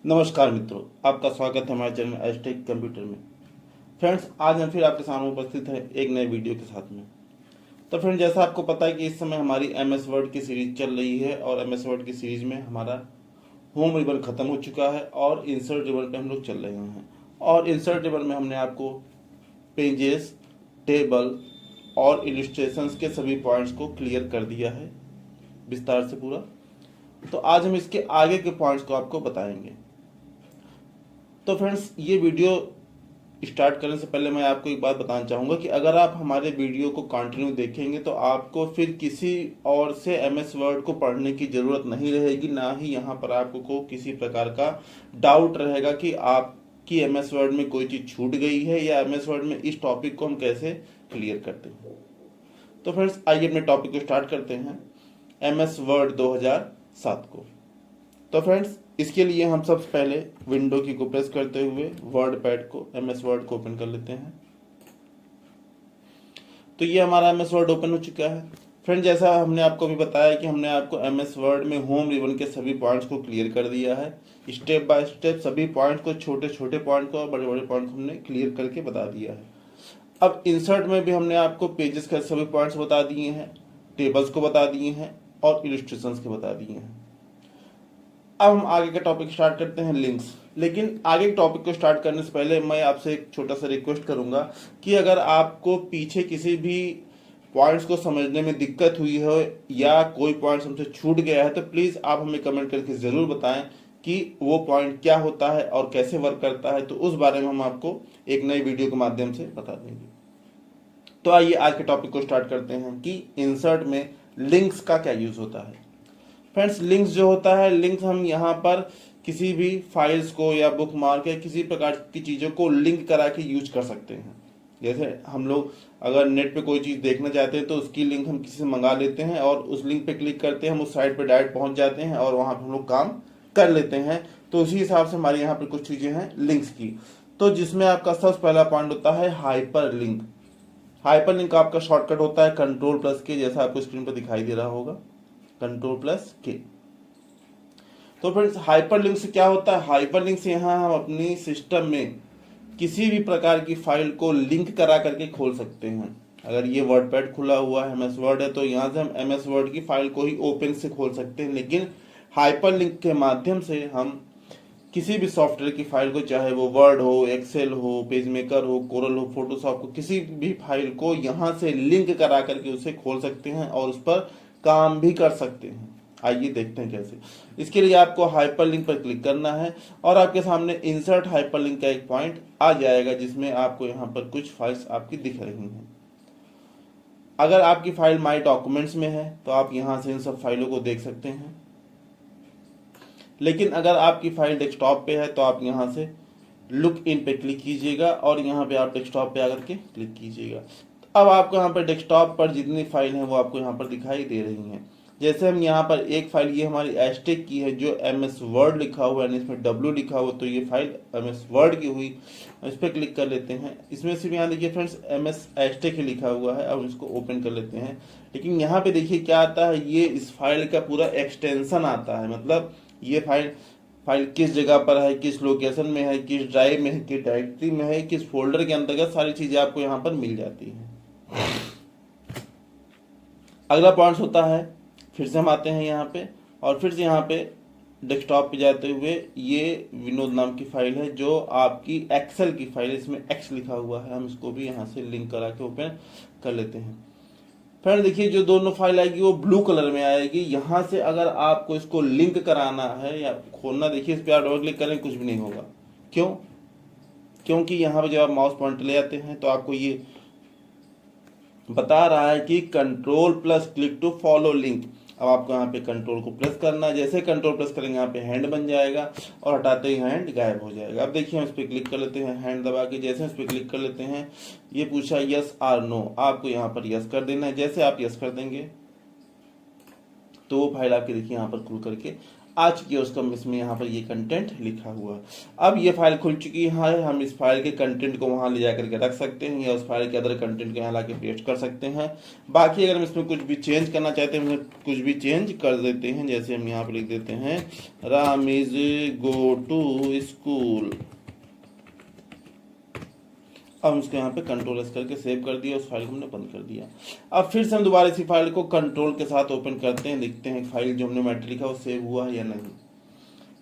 नमस्कार मित्रों, आपका स्वागत है हमारे चैनल एस्टेक कंप्यूटर में। फ्रेंड्स, आज हम फिर आपके सामने उपस्थित हैं एक नए वीडियो के साथ में। तो फ्रेंड्स, जैसा आपको पता है कि इस समय हमारी एमएस वर्ड की सीरीज चल रही है और एमएस वर्ड की सीरीज में हमारा होम रिबन खत्म हो चुका है और इंसर्ट रिबन पे हम लोग चल रहे हैं। और इंसर्ट रिबन में हमने आपको पेजेस, टेबल और इलिस्ट्रेशंस के सभी पॉइंट्स को क्लियर कर दिया है विस्तार से पूरा। तो आज हम इसके आगे के पॉइंट्स को आपको बताएंगे। तो फ्रेंड्स, ये वीडियो स्टार्ट करने से पहले मैं आपको एक बात बताना चाहूँगा कि अगर आप हमारे वीडियो को कंटिन्यू देखेंगे तो आपको फिर किसी और से एमएस वर्ड को पढ़ने की ज़रूरत नहीं रहेगी, ना ही यहाँ पर आपको किसी प्रकार का डाउट रहेगा कि आपकी एमएस वर्ड में कोई चीज़ छूट गई है या एमएस वर्ड में इस टॉपिक को हम कैसे क्लियर करते हैं। तो फ्रेंड्स, आइए अपने टॉपिक को स्टार्ट करते हैं एमएस वर्ड 2007 को। तो फ्रेंड्स, इसके लिए हम सबसे पहले विंडो की को प्रेस करते हुए वर्ड पैड को एमएस वर्ड को ओपन कर लेते हैं। तो ये हमारा एमएस वर्ड ओपन हो चुका है। फ्रेंड, जैसा हमने आपको अभी बताया कि हमने आपको एमएस वर्ड में होम रिबन के सभी पॉइंट्स को क्लियर कर दिया है। स्टेप बाय स्टेप सभी पॉइंट्स को, छोटे छोटे पॉइंट को और बड़े बड़े पॉइंट को हमने क्लियर करके बता दिया है। अब इंसर्ट में भी हमने आपको पेजेस के सभी पॉइंट्स बता दिए हैं, टेबल्स को बता दिए हैं और इलिस्ट्रेशंस के बता दिए हैं। अब हम आगे का टॉपिक स्टार्ट करते हैं, लिंक्स। लेकिन आगे के टॉपिक को स्टार्ट करने से पहले मैं आपसे एक छोटा सा रिक्वेस्ट करूंगा कि अगर आपको पीछे किसी भी पॉइंट्स को समझने में दिक्कत हुई हो या कोई पॉइंट्स हमसे छूट गया है तो प्लीज़ आप हमें कमेंट करके ज़रूर बताएं कि वो पॉइंट क्या होता है और कैसे वर्क करता है। तो उस बारे में हम आपको एक नई वीडियो के माध्यम से बता देंगे। तो आइए आज के टॉपिक को स्टार्ट करते हैं कि इंसर्ट में लिंक्स का क्या यूज़ होता है। फ्रेंड्स, लिंक्स जो होता है, लिंक्स हम यहाँ पर किसी भी फाइल्स को या बुक मार्क या किसी प्रकार की चीज़ों को लिंक करा के यूज कर सकते हैं। जैसे हम लोग अगर नेट पे कोई चीज़ देखना चाहते हैं तो उसकी लिंक हम किसी से मंगा लेते हैं और उस लिंक पे क्लिक करते हैं, हम उस साइट पे डायरेक्ट पहुंच जाते हैं और वहाँ पे हम लोग काम कर लेते हैं। तो उसी हिसाब से हमारे यहाँ पे कुछ चीज़ें हैं लिंक्स की। तो जिसमें आपका सबसे पहला पॉइंट होता है हाइपर लिंक। हाइपर लिंक आपका शॉर्टकट होता है Ctrl+K, जैसा आपको स्क्रीन पर दिखाई दे रहा होगा, Ctrl+K। तो फ्रेंड्स, हाइपरलिंक से क्या होता है? हाइपरलिंक से यहाँ हम अपनी सिस्टम में किसी भी प्रकार की फाइल को लिंक करा करके खोल सकते हैं। अगर ये वर्डपैड खुला हुआ है, एमएस वर्ड है, तो यहाँ से हम एमएस वर्ड की फाइल को ही ओपन से खोल सकते हैं। लेकिन हाइपरलिंक के माध्यम से हम किसी भी सॉफ्टवेयर की फाइल को, चाहे वो वर्ड हो, एक्सेल हो, पेज मेकर हो, कोरल हो, फोटोशॉप हो, किसी भी फाइल को यहाँ से लिंक करा करके उसे खोल सकते हैं और उस पर काम भी कर सकते हैं। आइए देखते हैं कैसे। इसके लिए आपको हाइपरलिंक पर क्लिक करना है और आपके सामने इंसर्ट हाइपरलिंक का एक पॉइंट आ जाएगा जिसमें आपको यहाँ पर कुछ फाइल्स आपकी दिख रही हैं। अगर आपकी फाइल माई डॉक्यूमेंट्स में है तो आप यहाँ से इन सब फाइलों को देख सकते हैं। लेकिन अगर आपकी फाइल डेस्कटॉप पे है तो आप यहाँ से लुक इन पे क्लिक कीजिएगा और यहाँ पे आप डेस्कटॉप पे आकर के क्लिक कीजिएगा। अब आपको यहाँ पर डेस्कटॉप पर जितनी फाइल हैं वो आपको यहाँ पर दिखाई दे रही हैं। जैसे हम यहाँ पर एक फाइल, ये हमारी एस्टेक की है जो एमएस वर्ड लिखा हुआ है, इसमें डब्ल्यू लिखा हुआ, तो ये फाइल एमएस वर्ड की हुई। इस पर क्लिक कर लेते हैं। इसमें सिर्फ यहाँ देखिए फ्रेंड्स एमएस एस्टेक ही लिखा हुआ है। अब इसको ओपन कर लेते हैं। लेकिन यहाँ पे देखिए क्या आता है, ये इस फाइल का पूरा एक्सटेंशन आता है। मतलब ये फाइल किस जगह पर है, किस लोकेशन में है, किस ड्राइव में है, किस डायरेक्टरी में है, किस फोल्डर के अंतर्गत, सारी चीजें आपको यहाँ पर मिल जाती हैं। अगला पॉइंट होता है, फिर से हम आते हैं यहाँ पे और फिर से यहाँ पे डेस्कटॉप पे जाते हुए ये विनोद नाम की फाइल है जो आपकी एक्सेल की फाइल है, इसमें एक्स लिखा हुआ है। हम इसको भी यहाँ से लिंक करा के ओपन कर लेते हैं। फ्रेंड देखिए, जो दोनों फाइल आएगी वो ब्लू कलर में आएगी। यहाँ से अगर आपको इसको लिंक कराना है या खोलना, देखिए इस पर आप डबल क्लिक करें कुछ भी नहीं होगा। क्यों? क्योंकि यहाँ पे जब आप माउस पॉइंटर ले आते हैं तो आपको ये बता रहा है कि Ctrl+ click to follow link. अब आपको यहाँ पे कंट्रोल को प्रेस करना है। जैसे कंट्रोल प्रेस करेंगे यहाँ पे हैंड बन जाएगा और हटाते ही हैंड गायब हो जाएगा। अब देखिए हम इस पर क्लिक कर लेते हैं हैंड दबा के। जैसे इस पर क्लिक कर लेते हैं, ये पूछा यस और नो, आपको यहाँ पर यस कर देना है। जैसे आप यस कर देंगे तो वो फाइल आपकी देखिए यहाँ पर खुल करके आ चुकी है उसका इसमें यहाँ पर ये कंटेंट लिखा हुआ। अब ये फाइल खुल चुकी है, हम इस फाइल के कंटेंट को वहाँ ले जा करके रख सकते हैं या उस फाइल के अदर कंटेंट को यहाँ ला के पेस्ट कर सकते हैं। बाकी अगर हम इसमें कुछ भी चेंज करना चाहते हैं कुछ भी चेंज कर देते हैं। जैसे हम यहाँ पर लिख देते हैं Ram is go to school. अब हम इसको यहाँ पे कंट्रोल एस करके सेव कर दिया, उस फाइल को हमने बंद कर दिया। अब फिर से हम दोबारा इसी फाइल को कंट्रोल के साथ ओपन करते हैं, देखते हैं फाइल जो हमने मैटर लिखा वो सेव हुआ है या नहीं।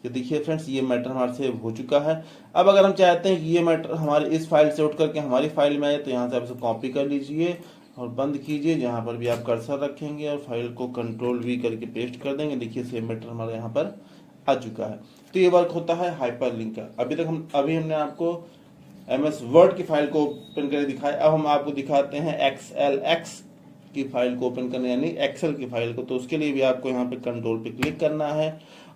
ये देखिए फ्रेंड्स, ये मैटर हमारे सेव हो चुका है। अब अगर हम चाहते हैं कि ये मैटर हमारे इस फाइल से उठ करके हमारी फाइल में आए तो यहाँ से आप इसे कॉपी कर लीजिए और बंद कीजिए, जहाँ पर भी आप कर्सर रखेंगे और फाइल को कंट्रोल वी करके पेस्ट कर देंगे। देखिए सेव मैटर हमारे यहाँ पर आ चुका है। तो ये वर्क होता है हाइपरलिंक का। अभी हमने आपको MS वर्ड की फाइल को ओपन करके दिखाया। अब हम आपको दिखाते हैं XLX की फाइल को ओपन करने, यानी एक्सेल की फाइल को। तो उसके लिए भी आपको यहाँ पे कंट्रोल पे क्लिक करना है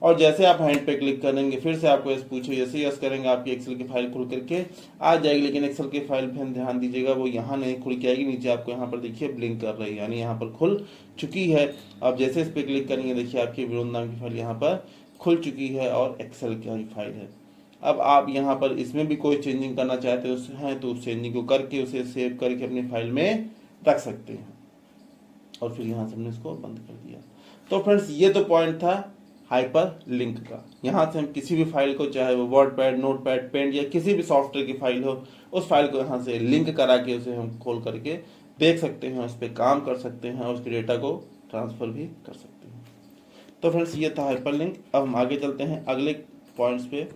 और जैसे आप हैंड पे क्लिक करेंगे फिर से आपको यस पूछे, जैसे यस करेंगे आपकी एक्सेल की फाइल खुल करके आ जाएगी। लेकिन एक्सेल की फाइल पे ध्यान दीजिएगा वो यहाँ नहीं खुल के आएगी, नीचे आपको यहाँ पर देखिए ब्लिंक कर रही है, यानी यहाँ पर खुल चुकी है। अब जैसे इस पर क्लिक करेंगे देखिए आपकी विनोद नाम की फाइल यहाँ पर खुल चुकी है और एक्सेल की फाइल है। अब आप यहाँ पर इसमें भी कोई चेंजिंग करना चाहते हैं तो उस चेंजिंग को करके उसे सेव करके अपनी फाइल में रख सकते हैं। और फिर यहाँ से हमने इसको बंद कर दिया। तो फ्रेंड्स ये तो पॉइंट था हाइपर लिंक का। यहाँ से हम किसी भी फाइल को, चाहे वो WordPad, Notepad, paint या किसी भी सॉफ्टवेयर की फाइल हो, उस फाइल को यहाँ से लिंक करा के उसे हम खोल करके देख सकते हैं, उस पर काम कर सकते हैं और उसके डेटा को ट्रांसफर भी कर सकते हैं। तो फ्रेंड्स ये था हाइपर लिंक। अब हम आगे चलते हैं अगले पॉइंट्स पे।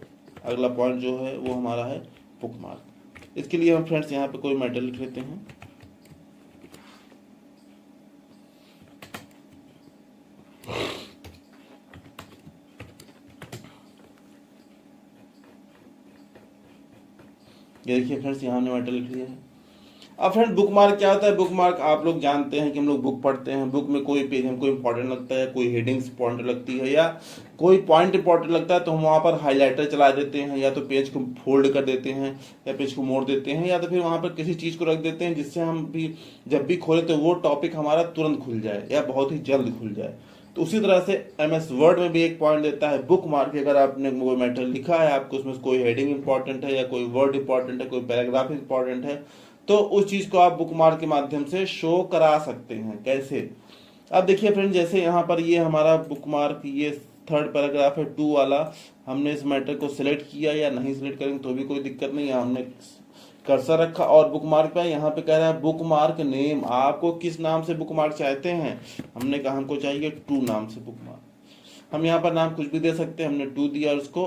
अगला पॉइंट जो है वो हमारा है बुकमार्क। इसके लिए हम फ्रेंड्स यहाँ पे कोई मैटर लिख लेते हैं। ये देखिए फ्रेंड्स, यहाँ हमने मैटर लिख लिया है। अब फ्रेंड बुकमार्क क्या होता है? बुकमार्क आप लोग जानते हैं कि हम लोग बुक पढ़ते हैं, बुक में कोई पेज हमको इंपॉर्टेंट लगता है, कोई हेडिंग्स इंपॉर्टेंट लगती है या कोई पॉइंट इंपॉर्टेंट लगता है तो हम वहाँ पर हाईलाइटर चला देते हैं, या तो पेज को फोल्ड कर देते हैं या पेज को मोड़ देते हैं, या तो फिर वहाँ पर किसी चीज़ को रख देते हैं जिससे हम भी जब भी खोले तो वो टॉपिक हमारा तुरंत खुल जाए या बहुत ही जल्द खुल जाए। तो उसी तरह से MS वर्ड में भी एक पॉइंट देता है बुक मार्क। अगर आपने कोई मैटर लिखा है, आपको उसमें कोई हेडिंग इंपॉर्टेंट है या कोई वर्ड इंपॉर्टेंट है, कोई पैराग्राफ इंपॉर्टेंट है, तो उस चीज को आप बुक मार्क के माध्यम से शो करा सकते हैं। कैसे? अब देखिए फ्रेंड, जैसे यहाँ पर ये हमारा बुक मार्क, ये थर्ड पैराग्राफ है 2 वाला, हमने इस मैटर को सिलेक्ट किया या नहीं सिलेक्ट करेंगे तो भी कोई दिक्कत नहीं है। हमने कर्सर रखा और बुक मार्क पे यहाँ पे कह रहा है बुक मार्क नेम, आपको किस नाम से बुक मार्क चाहते हैं? हमने कहा हमको चाहिए 2 नाम से बुक मार्क। हम यहाँ पर नाम कुछ भी दे सकते हैं, हमने 2 दिया और उसको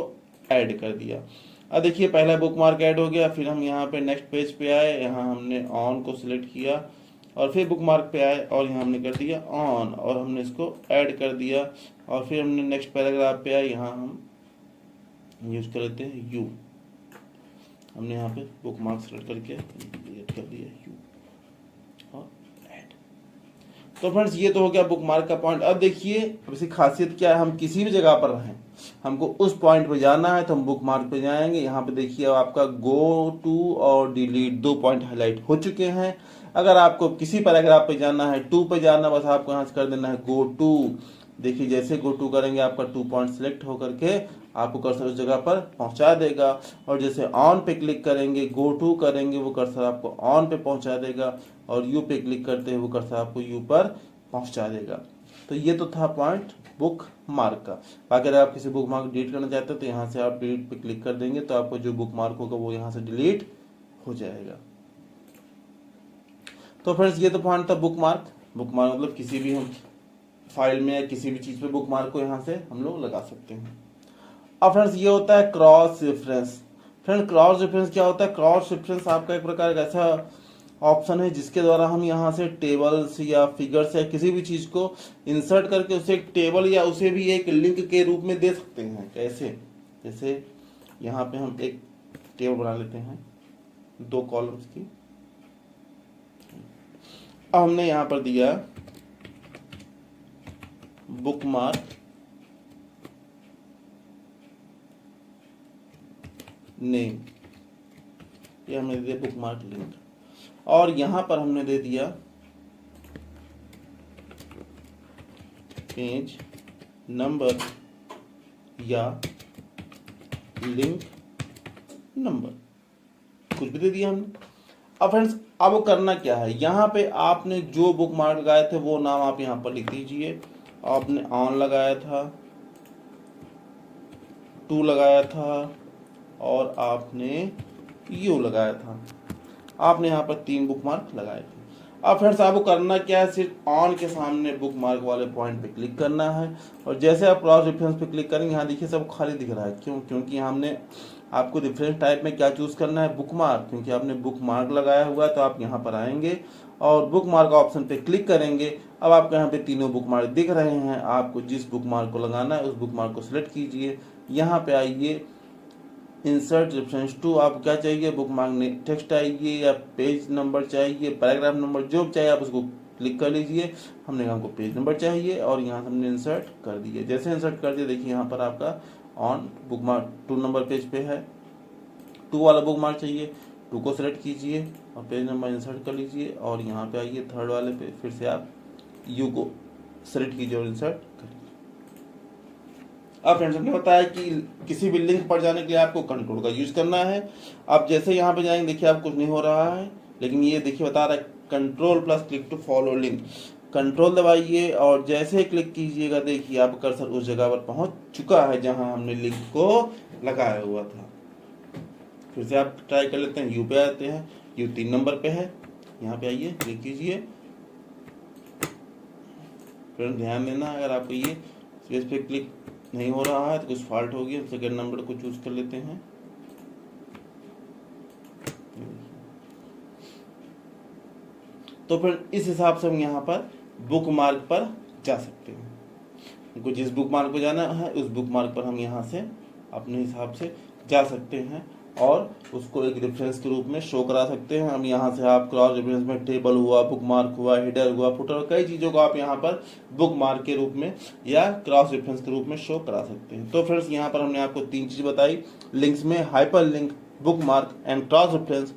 ऐड कर दिया। अब देखिए पहला बुक मार्क ऐड हो गया। फिर हम यहाँ पे नेक्स्ट पेज पे आए, यहाँ हमने ऑन को सिलेक्ट किया और फिर बुक मार्क पे आए और यहाँ हमने कर दिया ऑन और हमने इसको ऐड कर दिया। और फिर हमने नेक्स्ट पैराग्राफ पे आए, यहाँ हम यूज कर लेते हैं यू, हमने यहाँ पे बुक मार्क सेलेक्ट करके ऐड कर दिया यू और ऐड। तो फ्रेंड्स ये तो हो गया बुक मार्क का पॉइंट। अब देखिए अब इसकी खासियत क्या है, हम किसी भी जगह पर रहें, हमको उस पॉइंट पे जाना है तो हम बुक मार्क पे जाएंगे। यहाँ पे देखिए आपका गो टू और डिलीट 2 पॉइंट हाईलाइट हो चुके हैं। अगर आपको किसी पैराग्राफ पे जाना है, 2 पे जाना, बस आपको यहाँ से कर देना है गो टू। देखिए जैसे गो टू करेंगे आपका 2 पॉइंट सिलेक्ट होकर के आपको कर्सर उस जगह पर पहुंचा देगा। और जैसे ऑन पे क्लिक करेंगे, गो टू करेंगे, वो कर्सर आपको ऑन पे पहुंचा देगा और यू पे क्लिक करते हैं वो कर्सर आपको यू पर पहुंचा देगा। तो ये तो था पॉइंट बुक मार्क का। बाकी अगर आप किसी बुक मार्क डिलीट करना चाहते हैं तो यहाँ से आप डिलीट पे क्लिक कर देंगे तो आपको जो बुक मार्क होगा वो यहाँ से डिलीट हो जाएगा। तो फ्रेंड्स ये तो पॉइंट था बुक मार्क। बुक मार्क मतलब किसी भी हम फाइल में या किसी भी चीज पे बुक मार्क को यहाँ से हम लोग लगा सकते हैं। अब फ्रेंड्स ये होता है cross reference. Friend cross reference क्या होता है? क्रॉस रेफरेंस आपका एक प्रकार का ऐसा ऑप्शन है जिसके द्वारा हम यहाँ से टेबल्स या फिगर्स या किसी भी चीज को इंसर्ट करके उसे एक टेबल या उसे भी एक लिंक के रूप में दे सकते हैं। कैसे? जैसे यहाँ पे हम एक टेबल बना लेते हैं 2 कॉलम्स की। अब हमने यहाँ पर दिया बुक मार्क नेम, ये हमने दिया बुक मार्क लिंक, और यहां पर हमने दे दिया पेज नंबर या लिंक नंबर, कुछ भी दे दिया हमने। अब फ्रेंड्स अब वो करना क्या है, यहाँ पे आपने जो बुक मार्क लगाए थे वो नाम आप यहाँ पर लिख दीजिए। आपने ऑन लगाया था, टू लगाया था और आपने यू लगाया था। आपने यहाँ पर 3 बुक मार्क लगाए थे। अब फ्रेंड्स आपको करना क्या है, सिर्फ ऑन के सामने बुक मार्क वाले पॉइंट पे क्लिक करना है और जैसे आप क्रॉस रेफरेंस पे क्लिक करेंगे, यहाँ देखिए सब खाली दिख रहा है। क्यों? क्योंकि हमने आपको रेफरेंस टाइप में क्या चूज करना है, बुक मार्क। क्योंकि आपने बुक मार्क लगाया हुआ है तो आप यहाँ पर आएंगे और बुक मार्क ऑप्शन पे क्लिक करेंगे। अब आपको यहाँ पे तीनों बुक मार्क दिख रहे हैं। आपको जिस बुक मार्क को लगाना है उस बुक मार्क को सिलेक्ट कीजिए। यहाँ पे आइए, इंसर्ट रेफरेंस टू, आप क्या चाहिए, बुक मार्क में टेक्स्ट चाहिए या पेज नंबर चाहिए, पैराग्राफ नंबर, जो चाहिए आप उसको क्लिक कर लीजिए। हमने हमको पेज नंबर चाहिए और यहाँ से हमने इंसर्ट कर दिया। जैसे इंसर्ट कर दिया देखिए यहाँ पर आपका on book mark 2 number page पे है। 2 वाला बुक मार्क चाहिए, 2 को सिलेक्ट कीजिए और पेज नंबर इंसर्ट कर लीजिए और यहाँ पे आइए 3rd वाले पे, फिर से आप यू को सिलेक्ट कीजिए और इंसर्ट कर लीजिए। अब फ्रेंड्स हमने बताया कि किसी भी लिंक पर जाने के लिए आपको कंट्रोल का यूज करना है। आप जैसे यहाँ पे जाएंगे देखिए आप कुछ नहीं हो रहा है, लेकिन ये देखिए बता रहा है control plus click to follow link. Control दबाइए और जैसे ही क्लिक कीजिएगा देखिए आप कर्सर उस जगह पर पहुंच चुका है जहां हमने लिंक को लगाया हुआ था। फिर से आप ट्राई कर लेते हैं, यू पे आते हैं, यू 3 नंबर पे है, यहाँ पे आइए क्लिक कीजिए। फ्रेंड्स ध्यान देना, अगर आपको ये स्पेस पे क्लिक नहीं हो रहा है तो कुछ फॉल्ट होगी। हम 2nd नंबर को चूज कर लेते हैं। तो फिर इस हिसाब से हम यहाँ पर बुक मार्क पर जा सकते हैं। हमको जिस बुक मार्क को जाना है उस बुक मार्क पर हम यहाँ से अपने हिसाब से जा सकते हैं और उसको एक रेफरेंस के रूप में शो करा सकते हैं। हम यहाँ से आप क्रॉस रेफरेंस में टेबल हुआ, बुक मार्क हुआ, हेडर हुआ, फुटर, कई चीज़ों को आप यहाँ पर बुक मार्क के रूप में या क्रॉस रेफरेंस के रूप में शो करा सकते हैं। तो फ्रेंड्स यहाँ पर हमने आपको 3 चीज़ बताई लिंक्स में, hyper link, book mark and cross reference.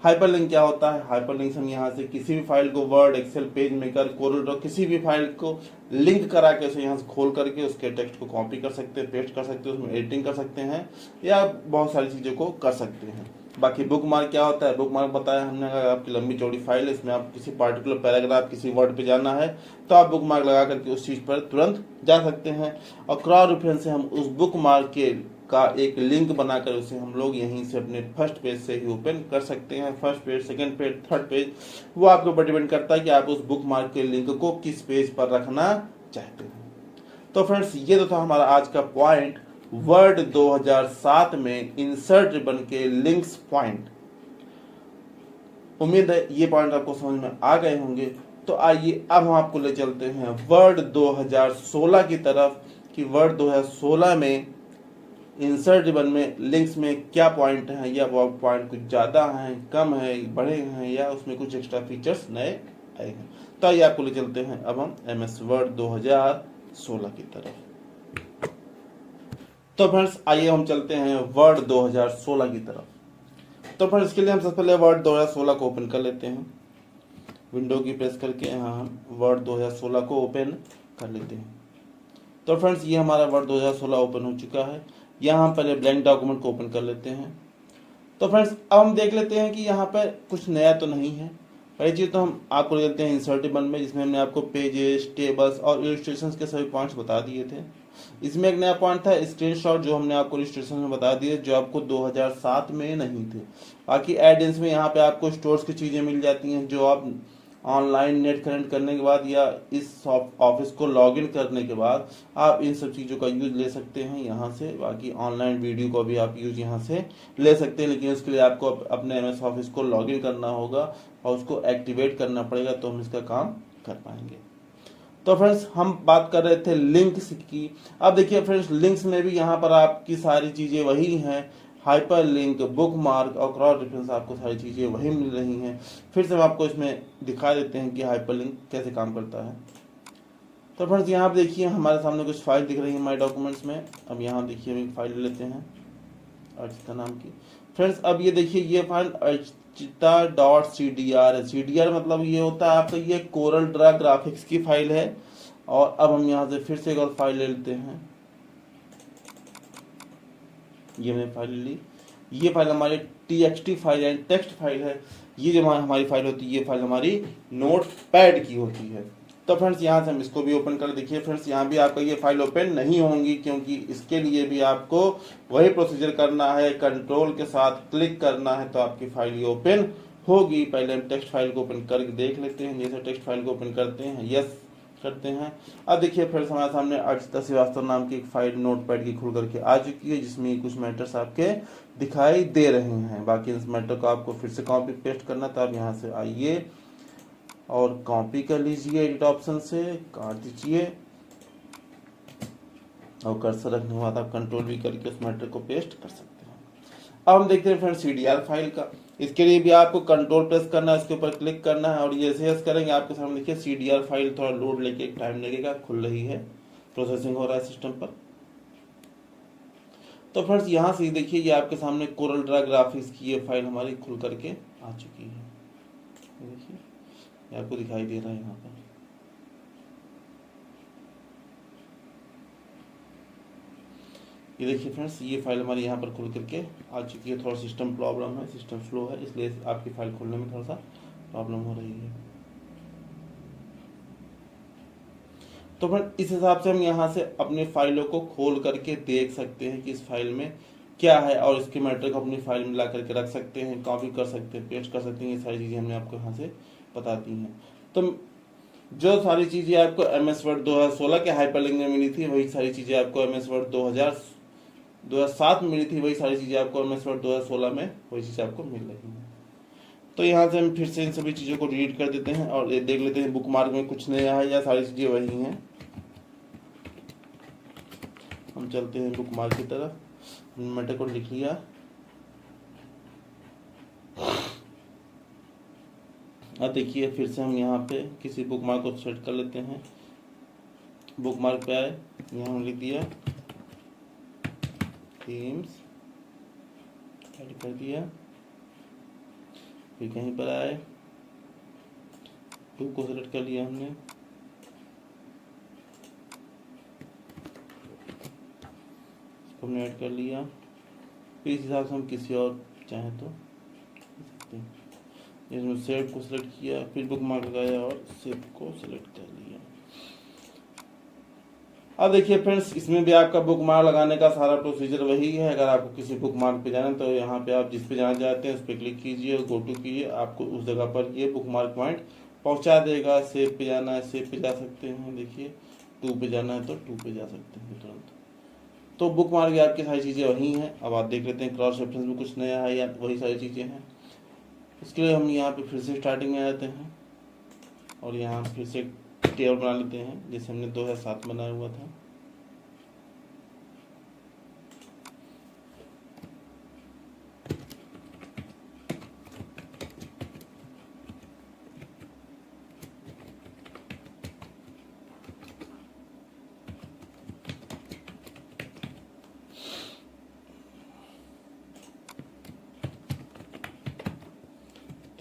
Hyper link क्या होता है, हाइपर लिंक हम यहाँ से किसी भी फाइल को Word, Excel, PageMaker, CorelDRAW, किसी भी फाइल को लिंक करा के उसे यहाँ से खोल करके उसके टेक्स्ट को कॉपी कर सकते हैं, पेस्ट कर सकते हैं, उसमें एडिटिंग कर सकते हैं या बहुत सारी चीज़ों को कर सकते हैं। बाकी बुक मार्क क्या होता है, बुक मार्क बताया हमने, अगर आपकी लंबी चौड़ी फाइल है, इसमें आप किसी पार्टिकुलर पैराग्राफ, किसी वर्ड पे जाना है तो आप बुक मार्क लगा करके उस चीज़ पर तुरंत जा सकते हैं। और क्रॉस रेफरेंस से हम उस बुक मार्क के का एक लिंक बनाकर उसे हम लोग यहीं से अपने फर्स्ट पेज से ही ओपन कर सकते हैं। First page, 2nd page, 3rd page, वो आपके ऊपर डिपेंड करता है कि आप उस बुक मार्क के लिंक को किस पेज पर रखना चाहते हैं। तो फ्रेंड्स ये तो था हमारा आज का पॉइंट, वर्ड 2007 में इंसर्ट रिबन के लिंक्स पॉइंट। उम्मीद है ये पॉइंट आपको समझ में आ गए होंगे। तो आइए अब हम आपको ले चलते हैं वर्ड 2016 की तरफ कि वर्ड 2016 में इंसर्ट रिबन में लिंक्स में क्या पॉइंट हैं, या वो पॉइंट कुछ ज़्यादा हैं, कम है, बढ़े हैं, या उसमें कुछ एक्स्ट्रा फीचर्स नए आए हैं। तो आइए आपको ले चलते हैं अब हम MS वर्ड 2016 की तरफ। तो फ्रेंड्स आइए हम चलते हैं वर्ड 2016 की तरफ। तो फ्रेंड्स इसके लिए हम सबसे पहले वर्ड 2016 को ओपन कर लेते हैं। विंडो की प्रेस करके यहाँ हम वर्ड 2016 को ओपन कर लेते हैं। तो फ्रेंड्स ये हमारा वर्ड 2016 ओपन हो चुका है। यहाँ हम पहले ब्लैंक डॉक्यूमेंट को ओपन कर लेते हैं। तो फ्रेंड्स अब हम देख लेते हैं कि यहाँ पर कुछ नया तो नहीं है। पहली चीज़ तो हम आपको ले लेते हैं इंसर्ट रिबन में, जिसमें हमने आपको पेजेस, टेबल्स और इलस्ट्रेशंस के सभी पॉइंट्स बता दिए थे। इसमें एक नया पॉइंट था स्क्रीनशॉट, जो हमने आपको इलस्ट्रेशन में बता दिए, जो आपको 2007 में नहीं थे। बाकी एड-इन्स में यहाँ पे आपको स्टोर्स की चीज़ें मिल जाती हैं, जो आप ऑनलाइन नेट कनेक्ट करने के बाद या इस ऑफिस को लॉगिन करने के बाद आप इन सब चीज़ों का यूज ले सकते हैं यहाँ से। बाकी ऑनलाइन वीडियो को भी आप यूज यहाँ से ले सकते हैं, लेकिन उसके लिए आपको अपने MS ऑफिस को लॉगिन करना होगा और उसको एक्टिवेट करना पड़ेगा, तो हम इसका काम कर पाएंगे। तो फ्रेंड्स हम बात कर रहे थे लिंक्स की। अब देखिए फ्रेंड्स लिंक्स में भी यहाँ पर आपकी सारी चीज़ें वही हैं, हाइपर लिंक, बुक मार्क और क्रॉस रेफरेंस, आपको सारी चीज़ें वही मिल रही हैं। फिर से हम आपको इसमें दिखा देते हैं कि हाइपर लिंक कैसे काम करता है। तो फ्रेंड्स यहाँ पर देखिए हमारे सामने कुछ फाइल दिख रही है माई डॉक्यूमेंट्स में। अब यहाँ देखिए हम एक फाइल ले लेते हैं अर्चिता नाम की। फ्रेंड्स अब ये देखिए ये फाइल अर्चिता.cdr है। CDR मतलब ये होता है आपका ये कोरल ड्रा ग्राफिक्स की फाइल है। और अब हम यहाँ से फिर से एक और फाइल ले लेते हैं। ये मैंने फाइल ली। ये फाइल हमारी txt फाइल है, टेक्स्ट फाइल है। ये जो हमारी फाइल होती है, ये फाइल हमारी नोट पैड की होती है। तो फ्रेंड्स यहाँ से हम इसको भी ओपन कर देखिए फ्रेंड्स, यहाँ भी आपका ये फाइल ओपन नहीं होंगी, क्योंकि इसके लिए भी आपको वही प्रोसीजर करना है, कंट्रोल के साथ क्लिक करना है तो आपकी फाइल ये ओपन होगी। पहले हम टेक्स्ट फाइल को ओपन करके देख लेते हैं। जैसे टेक्स्ट फाइल को ओपन करते हैं, यस करते हैं। अब देखिए फ्रेंड्स हमारे सामने अर्चिता श्रीवास्तव नाम की एक फाइल नोटपैड की खुल करके आ चुकी है, जिसमें कुछ मैटर्स आपके दिखाई दे रहे हैं। बाकी इस मैटर को आपको फिर से कॉपी पेस्ट करना, तो आप यहाँ से आइए और कॉपी कर लीजिए एडिट ऑप्शन से, काट दीजिए और कर्सर रखने के बाद आप कंट्रोल भी करके उस मैटर को पेस्ट कर सकते हैं। अब हम देखते हैं फ्रेंड्स CDR फाइल का। इसके लिए भी आपको कंट्रोल प्रेस करना है, इसके ऊपर क्लिक करना है और जैसे यस करेंगे आपके सामने देखिए CDR फाइल थोड़ा लोड लेके टाइम लगेगा, खुल रही है, प्रोसेसिंग हो रहा है सिस्टम पर। तो फ्रेंड्स यहाँ से देखिए ये आपके सामने कोरल ड्रा ग्राफिक्स की ये फाइल हमारी खुल करके आ चुकी है। देखिए ये आपको दिखाई दे रहा है यहाँ पर। ये देखिए फ्रेंड्स ये फाइल हमारी यहाँ पर खुल करके आ चुकी है। थोड़ा सिस्टम प्रॉब्लम है, सिस्टम स्लो है, इसलिए आपकी फाइल खोलने में थोड़ा सा प्रॉब्लम हो रही है। तो फ्रेंड इस हिसाब से हम यहाँ से अपनी फाइलों को खोल करके देख सकते हैं कि इस फाइल में क्या है, और इसके मैटर को अपनी फाइल में ला करके रख सकते हैं, कॉपी कर सकते हैं, पेस्ट कर सकते हैं। ये सारी चीज़ें हमने आपको यहाँ से बता दी हैं। तो जो सारी चीज़ें आपको MS वर्ड 2016 के हाइपरलिंक में मिली थी, वही सारी चीज़ें आपको MS वर्ड 2007 में मिली थी, वही सारी चीज़ें आपको MS वर्ड 2016 में वही चीज़ आपको मिल रही है। तो यहाँ से हम फिर से इन सभी चीज़ों को रीड कर देते हैं और देख लेते हैं बुकमार्क में कुछ नया है या सारी चीज़ें वही हैं। हम चलते हैं बुकमार्क की तरफ। मैटर को लिख लिया। अब देखिए फिर से हम यहाँ पे किसी बुकमार्क को सेट कर लेते हैं। बुकमार्क पे आए, यहाँ हम लिख दिया थीम्स, ऐड कर दिया। फिर कहीं पर आए, 2 को सेलेक्ट कर लिया हमने, इसको हमने ऐड कर लिया। फिर इस हिसाब से हम किसी और चाहें तो इसमें सेव को सिलेक्ट किया, फिर बुकमार्क लगाया और सेव को सिलेक्ट कर लिया। अब देखिए फ्रेंड्स इसमें भी आपका बुकमार्क लगाने का सारा प्रोसीजर वही है। अगर आपको किसी बुकमार्क पे जाना है तो यहाँ पे आप जिस पे जाना चाहते हैं उस पर क्लिक कीजिए और गो टू कीजिए, आपको उस जगह पर ये बुकमार्क पॉइंट पहुँचा देगा। सेव पे जाना है सेव पे जा सकते हैं, देखिए 2 पे जाना है तो 2 पे जा सकते हैं तुरंत। तो बुकमार्क आपकी सारी चीज़ें वही हैं। अब आप देख लेते हैं क्रॉस रेफरेंस में कुछ नया है या वही सारी चीज़ें हैं। इसके लिए हम यहाँ पे फिर से स्टार्टिंग में आते हैं और यहाँ फिर से टेबल बना लेते हैं जैसे हमने 2007 बनाया हुआ था।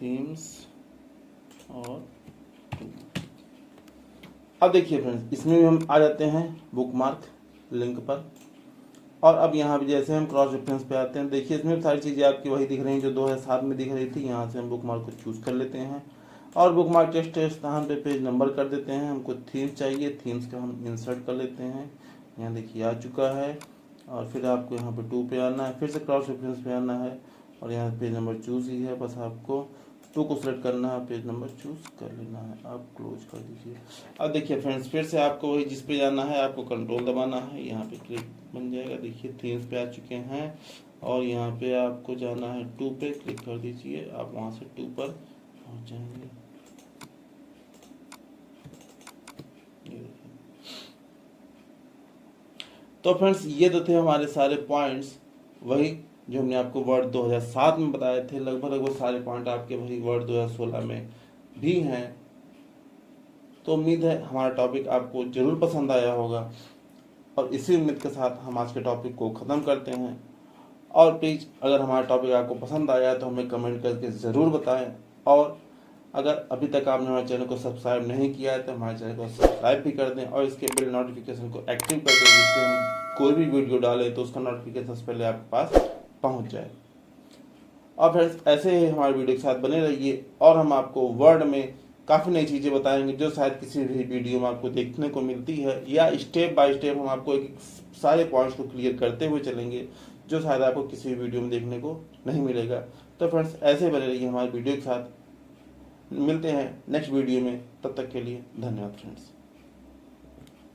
थीम्स और अब देखिए फ्रेंड्स इसमें भी हम आ जाते हैं बुकमार्क लिंक पर। और अब यहाँ भी जैसे हम क्रॉस रेफरेंस पे आते हैं, देखिए इसमें सारी चीज़ें आपकी वही दिख रही हैं जो 2007 में दिख रही थी। यहाँ से हम बुकमार्क को चूज़ कर लेते हैं और बुकमार्क टेक्स्ट स्थान पे पेज नंबर कर देते हैं। हमको थीम्स चाहिए, थीम्स का हम इंसर्ट कर लेते हैं। यहाँ देखिए आ चुका है और फिर आपको यहाँ पर 2 पे आना है, फिर से क्रॉस रेफरेंस पे आना है और यहाँ पेज नंबर चूज़ ही है, बस आपको 2 को सिलेक्ट करना है, पेज नंबर चूज कर लेना है, आप क्लोज कर दीजिए। अब देखिए फ्रेंड्स फिर से आपको वही जिस पे जाना है आपको कंट्रोल दबाना है, यहाँ पे क्लिक बन जाएगा। देखिए थीम्स पे आ चुके हैं और यहाँ पे आपको जाना है 2 पे, क्लिक कर दीजिए, आप वहाँ से 2 पर पहुँच जाएंगे। तो फ्रेंड्स ये तो थे हमारे सारे पॉइंट्स, वही जो हमने आपको वर्ड 2007 में बताए थे। लगभग वो सारे पॉइंट आपके वही वर्ड 2016 में भी हैं। तो उम्मीद है हमारा टॉपिक आपको जरूर पसंद आया होगा और इसी उम्मीद के साथ हम आज के टॉपिक को ख़त्म करते हैं। और प्लीज़ अगर हमारा टॉपिक आपको पसंद आया तो हमें कमेंट करके ज़रूर बताएं और अगर अभी तक आपने हमारे चैनल को सब्सक्राइब नहीं किया है तो हमारे चैनल को सब्सक्राइब भी कर दें और इसके बिल नोटिफिकेशन को एक्टिव कर दें, जिससे हम कोई भी वीडियो डालें तो उसका नोटिफिकेशन सबसे पहले आपके पास पहुंच जाए। और फ्रेंड्स ऐसे ही हमारे वीडियो के साथ बने रहिए और हम आपको वर्ड में काफ़ी नई चीज़ें बताएंगे जो शायद किसी भी वीडियो में आपको देखने को मिलती है, या स्टेप बाय स्टेप हम आपको एक सारे पॉइंट्स को क्लियर करते हुए चलेंगे जो शायद आपको किसी भी वीडियो में देखने को नहीं मिलेगा। तो फ्रेंड्स ऐसे बने रहिए हमारे वीडियो के साथ। मिलते हैं नेक्स्ट वीडियो में, तब तक के लिए धन्यवाद फ्रेंड्स।